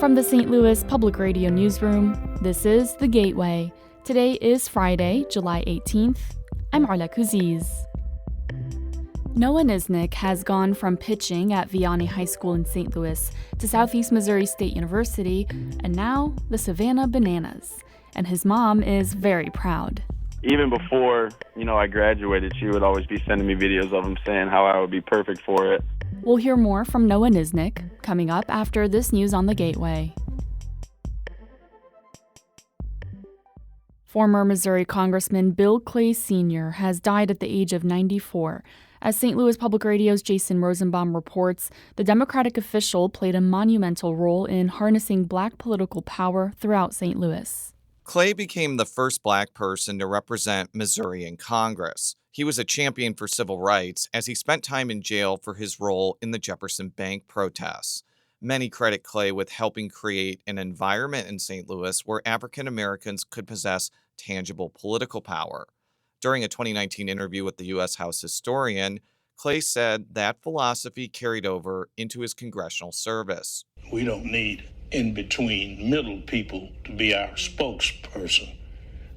From the St. Louis Public Radio Newsroom, this is The Gateway. Today is Friday, July 18th. I'm Arla Kuziz. Noah Niznick has gone from pitching at Vianney High School in St. Louis to Southeast Missouri State University, and now the Savannah Bananas. And his mom is very proud. Even before, I graduated, she would always be sending me videos of him saying how I would be perfect for it. We'll hear more from Noah Niznick coming up after this news on The Gateway. Former Missouri Congressman Bill Clay Sr. has died at the age of 94. As St. Louis Public Radio's Jason Rosenbaum reports, the Democratic official played a monumental role in harnessing black political power throughout St. Louis. Clay became the first black person to represent Missouri in Congress. He was a champion for civil rights as he spent time in jail for his role in the Jefferson Bank protests. Many credit Clay with helping create an environment in St. Louis where African Americans could possess tangible political power. During a 2019 interview with the U.S. House historian, Clay said that philosophy carried over into his congressional service. We don't need in-between middle people to be our spokesperson.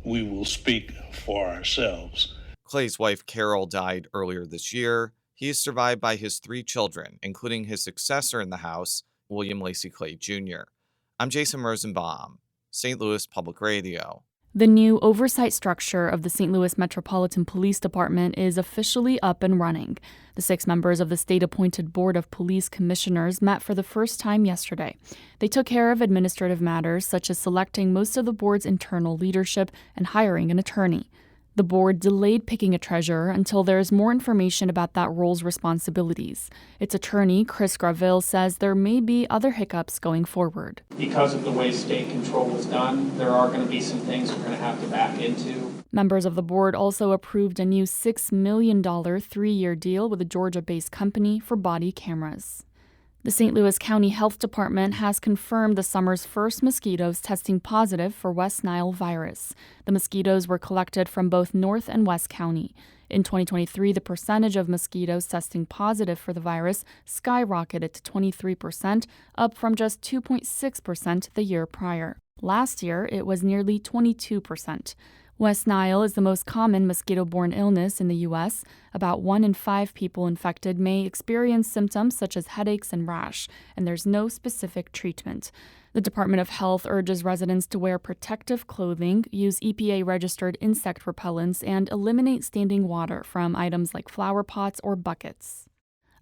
We will speak for ourselves. Clay's wife, Carol, died earlier this year. He is survived by his 3 children, including his successor in the House, William Lacey Clay Jr. I'm Jason Rosenbaum, St. Louis Public Radio. The new oversight structure of the St. Louis Metropolitan Police Department is officially up and running. The 6 members of the state-appointed Board of Police Commissioners met for the first time yesterday. They took care of administrative matters such as selecting most of the board's internal leadership and hiring an attorney. The board delayed picking a treasurer until there is more information about that role's responsibilities. Its attorney, Chris Graville, says there may be other hiccups going forward. Because of the way state control was done, there are going to be some things we're going to have to back into. Members of the board also approved a new $6 million 3-year deal with a Georgia-based company for body cameras. The St. Louis County Health Department has confirmed the summer's first mosquitoes testing positive for West Nile virus. The mosquitoes were collected from both North and West County. In 2023, the percentage of mosquitoes testing positive for the virus skyrocketed to 23%, up from just 2.6% the year prior. Last year, it was nearly 22%. West Nile is the most common mosquito-borne illness in the U.S. About 1 in 5 people infected may experience symptoms such as headaches and rash, and there's no specific treatment. The Department of Health urges residents to wear protective clothing, use EPA-registered insect repellents, and eliminate standing water from items like flower pots or buckets.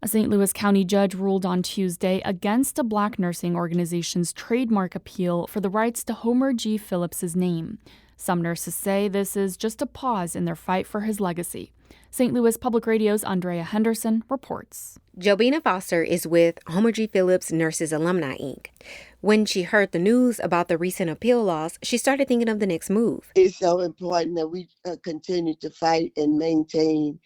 A St. Louis County judge ruled on Tuesday against a black nursing organization's trademark appeal for the rights to Homer G. Phillips's name. Some nurses say this is just a pause in their fight for his legacy. St. Louis Public Radio's Andrea Henderson reports. Jobina Foster is with Homer G. Phillips Nurses Alumni, Inc. When she heard the news about the recent appeal loss, she started thinking of the next move. It's so important that we continue to fight and maintain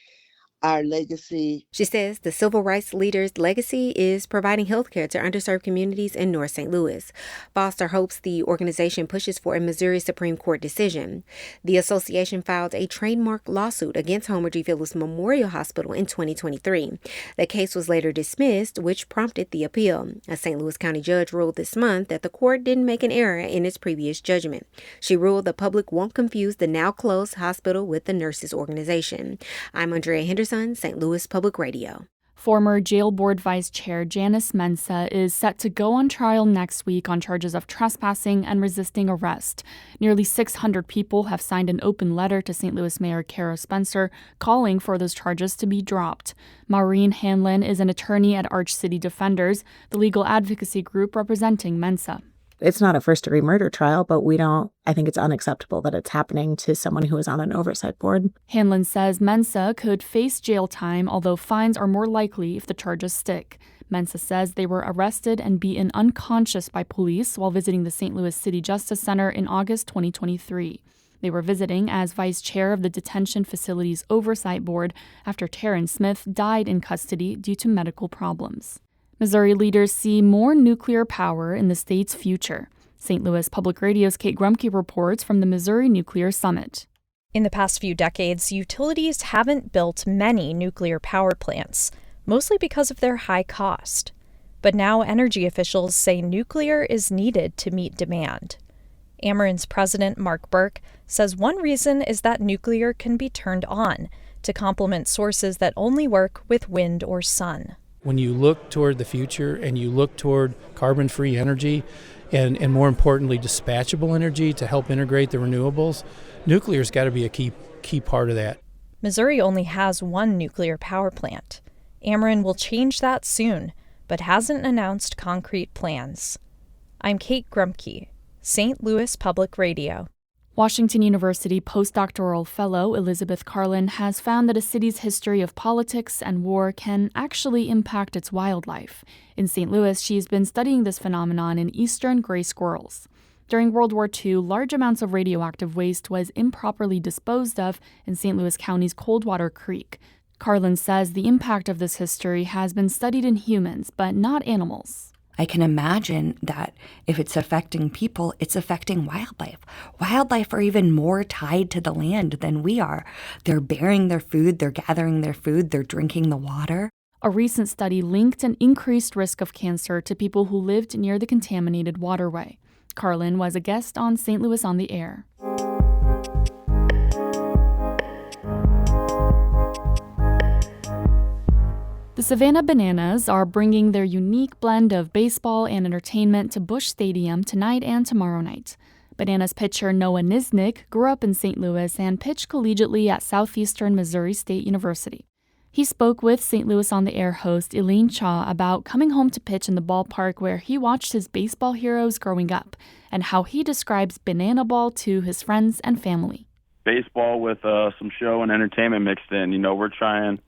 our legacy. She says the civil rights leader's legacy is providing health care to underserved communities in North St. Louis. Foster hopes the organization pushes for a Missouri Supreme Court decision. The association filed a trademark lawsuit against Homer G. Phillips Memorial Hospital in 2023. The case was later dismissed, which prompted the appeal. A St. Louis County judge ruled this month that the court didn't make an error in its previous judgment. She ruled the public won't confuse the now closed hospital with the nurses organization. I'm Andrea Henderson, St. Louis Public Radio. Former jail board vice chair Janice Mensah is set to go on trial next week on charges of trespassing and resisting arrest. Nearly 600 people have signed an open letter to St. Louis Mayor Kara Spencer calling for those charges to be dropped. Maureen Hanlon is an attorney at Arch City Defenders, the legal advocacy group representing Mensah. It's not a first-degree murder trial, but I think it's unacceptable that it's happening to someone who is on an oversight board. Hanlon says Mensah could face jail time, although fines are more likely if the charges stick. Mensah says they were arrested and beaten unconscious by police while visiting the St. Louis City Justice Center in August 2023. They were visiting as vice chair of the Detention Facilities Oversight Board after Terrence Smith died in custody due to medical problems. Missouri leaders see more nuclear power in the state's future. St. Louis Public Radio's Kate Grumke reports from the Missouri Nuclear Summit. In the past few decades, utilities haven't built many nuclear power plants, mostly because of their high cost. But now energy officials say nuclear is needed to meet demand. Ameren's president, Mark Burke, says one reason is that nuclear can be turned on to complement sources that only work with wind or sun. When you look toward the future and you look toward carbon-free energy and more importantly, dispatchable energy to help integrate the renewables, nuclear's got to be a key part of that. Missouri only has one nuclear power plant. Ameren will change that soon, but hasn't announced concrete plans. I'm Kate Grumke, St. Louis Public Radio. Washington University postdoctoral fellow Elizabeth Carlin has found that a city's history of politics and war can actually impact its wildlife. In St. Louis, she's been studying this phenomenon in eastern gray squirrels. During World War II, large amounts of radioactive waste was improperly disposed of in St. Louis County's Coldwater Creek. Carlin says the impact of this history has been studied in humans, but not animals. I can imagine that if it's affecting people, it's affecting wildlife. Wildlife are even more tied to the land than we are. They're bearing their food, they're gathering their food, they're drinking the water. A recent study linked an increased risk of cancer to people who lived near the contaminated waterway. Carlin was a guest on St. Louis on the Air. The Savannah Bananas are bringing their unique blend of baseball and entertainment to Busch Stadium tonight and tomorrow night. Bananas pitcher Noah Niznick grew up in St. Louis and pitched collegiately at Southeastern Missouri State University. He spoke with St. Louis on the Air host Elaine Chaw about coming home to pitch in the ballpark where he watched his baseball heroes growing up and how he describes banana ball to his friends and family. Baseball with some show and entertainment mixed in. We're trying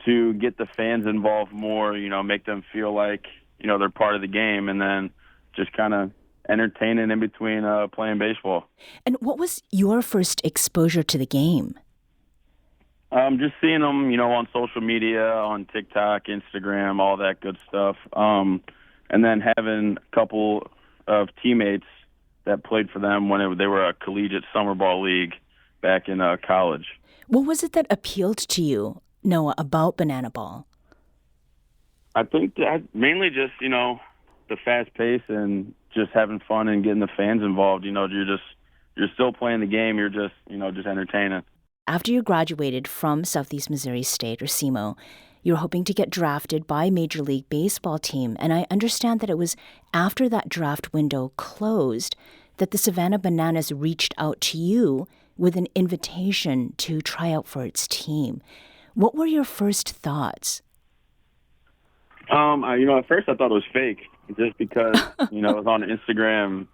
to get the fans involved more, make them feel like, they're part of the game, and then just kind of entertaining in between playing baseball. And what was your first exposure to the game? Just seeing them, on social media, on TikTok, Instagram, all that good stuff. And then having a couple of teammates that played for them when they were a collegiate summer ball league back in college. What was it that appealed to you, Noah, about banana ball? I think that mainly just, the fast pace and just having fun and getting the fans involved. You're still playing the game. You're just entertaining. After you graduated from Southeast Missouri State, or SEMO, you were hoping to get drafted by a Major League Baseball team. And I understand that it was after that draft window closed that the Savannah Bananas reached out to you with an invitation to try out for its team. What were your first thoughts? At first I thought it was fake, just because, it was on Instagram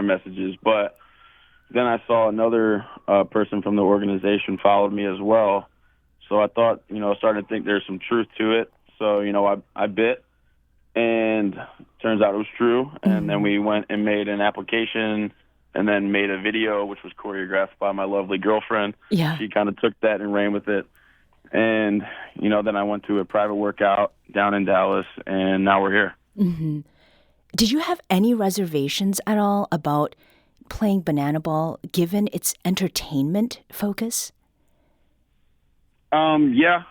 messages. But then I saw another person from the organization followed me as well. So I thought, started to think there's some truth to it. So, I bit, and turns out it was true. And then we went and made an application and then made a video, which was choreographed by my lovely girlfriend. Yeah. She kind of took that and ran with it. And, then I went to a private workout down in Dallas, and now we're here. Mm-hmm. Did you have any reservations at all about playing banana ball, given its entertainment focus? Yeah.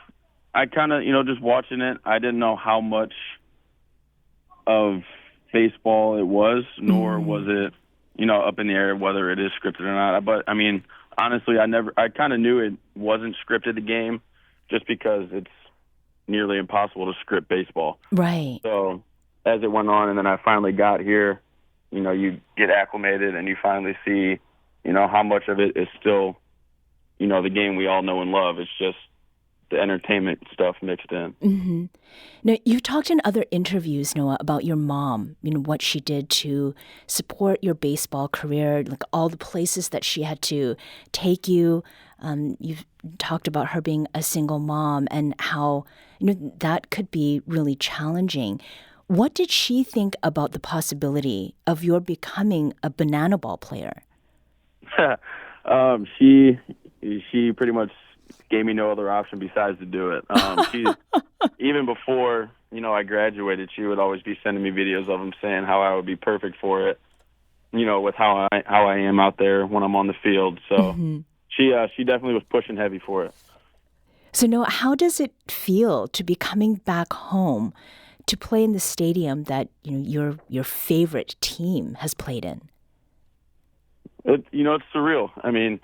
I kind of, just watching it, I didn't know how much of baseball it was, nor was it, up in the air whether it is scripted or not. But, honestly, I kind of knew it wasn't scripted, the game, just because it's nearly impossible to script baseball. Right. So as it went on, and then I finally got here, you get acclimated and you finally see, how much of it is still, the game we all know and love. It's just the entertainment stuff mixed in. Mm-hmm. Now, you've talked in other interviews, Noah, about your mom, what she did to support your baseball career, like all the places that she had to take you. You've talked about her being a single mom and how, that could be really challenging. What did she think about the possibility of your becoming a banana ball player? She pretty much gave me no other option besides to do it. She, even before, I graduated, she would always be sending me videos of them saying how I would be perfect for it, with how I am out there when I'm on the field. So she definitely was pushing heavy for it. So Noah, how does it feel to be coming back home to play in the stadium that your favorite team has played in? It's surreal. I mean,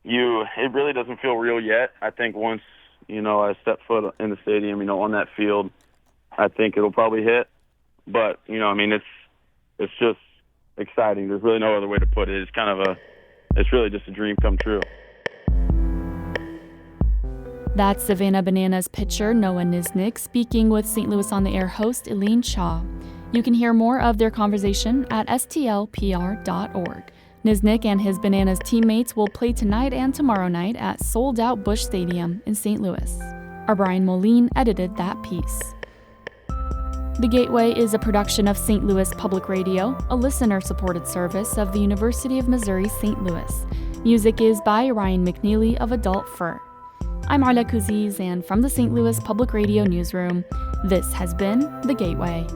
it really doesn't feel real yet. I think once I step foot in the stadium, on that field, I think it'll probably hit. But it's just exciting. There's really no other way to put it. It's really just a dream come true. That's Savannah Bananas pitcher Noah Niznick speaking with St. Louis on the Air host Elaine Shaw. You can hear more of their conversation at stlpr.org. Niznick and his Bananas teammates will play tonight and tomorrow night at sold-out Busch Stadium in St. Louis. Our Brian Moline edited that piece. The Gateway is a production of St. Louis Public Radio, a listener-supported service of the University of Missouri St. Louis. Music is by Ryan McNeely of Adult Fur. I'm Arla Kuziz, and from the St. Louis Public Radio newsroom, this has been The Gateway.